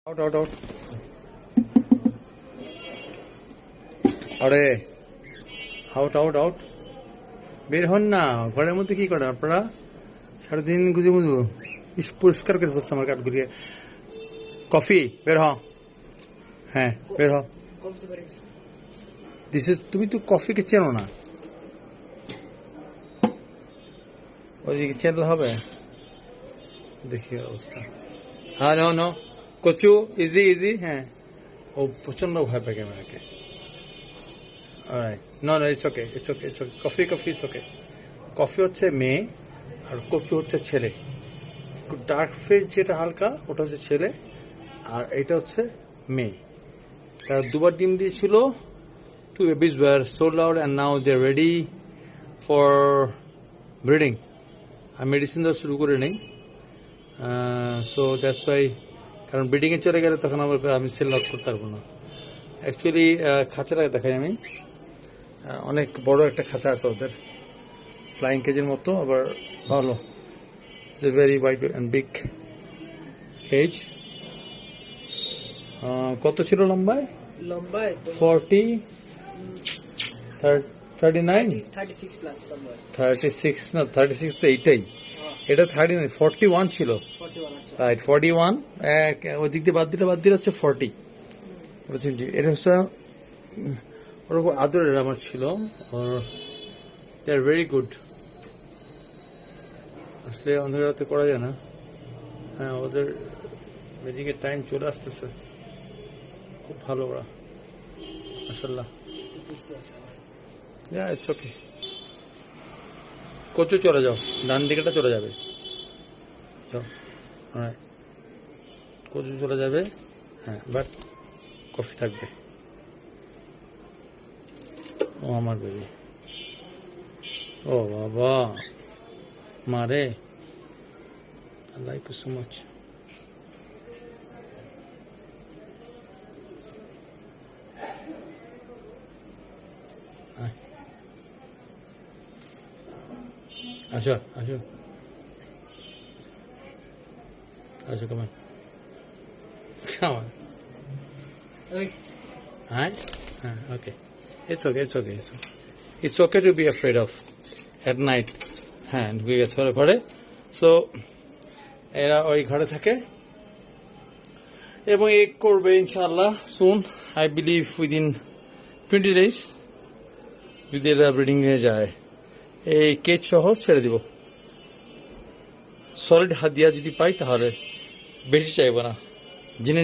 Out out out. আরে out out out, বের হন না। ঘরের মধ্যে কি করেন আপনারা? সারাদিন গুজে মুজু পরিষ্কার করে ফেলছে আমার কাঠগুলিয়ে। কফি বের হ, হ্যাঁ বের হ। তুমি তো কফিকে চেনো না, ওইদিকে চেনলে হবে। দেখি অবস্থা। হ্যাঁ নো নো, কচু ইজি ইজি। হ্যাঁ, ও প্রচন্ড ভয় পায় ক্যামেরাকে। Alright, no no, it's okay it's okay it's okay. Coffee coffee it's okay. Coffee হচ্ছে মেয়ে আর কচু হচ্ছে ছেলে। একটু ডার্ক ফেস যেটা হালকা, ওটা হচ্ছে ছেলে, আর এটা হচ্ছে মেয়ে। তারা দুবার ডিম দিয়েছিল। Two babies were sold out and now they're ready for breeding. আমি মেডিসিন দেওয়া শুরু করে নেই, সো দ্যাটস ওয়াই। কারণ ব্রিডিংয়ে চলে গেলে তখন আমি সেল আউট করতে পারবো না। অ্যাকচুয়ালি খাঁচাটা দেখাই আমি, অনেক বড় একটা খাঁচা আছে ওদের, ফ্লাইং কেজের মতো, আবার ভালো। It's a very wide and big cage. কত ছিল লম্বায়? 40, 39, 36 না, 36 তো এইটাই। এটা 39, 41 ছিল। রাইট, 41। ওই দিক দিয়ে বাদ দিলে হচ্ছে 40। এটা হচ্ছে ওরকম আদরের আমার ছিল। দে আর ভেরি গুড। আসলে অন্ধের রাতে করা যায় না। হ্যাঁ, ওদের ব্রিডিংয়ের টাইম চলে আসতেছে। খুব ভালো ওরা, মাশাআল্লাহ। It's okay. কচু চলে যাও, ডান দিকেটা চলে যাবে। কচু চলে যাবে, হ্যাঁ, বাট কফি থাকবে। ও আমার বেবি, ও বাবা মারে, I like you so much. আসো আসো আসো, come on. Come on. Hi? Okay. It's okay, it's okay. It's okay to be afraid of at night. হ্যাঁ, ঢুকে গেছে ওরা ঘরে। সো এরা ওই ঘরে থাকে এবং এগ করবে ইনশাআল্লাহ সুন। আই বিলিভ উইদিন 20 days যদি এরা ব্রিডিং নিয়ে যায়, এই কেজ সহ ছেড়ে দিব। সলিড হাদিয়া যদি পাই তাহলে বেশি চাইব না, জেনে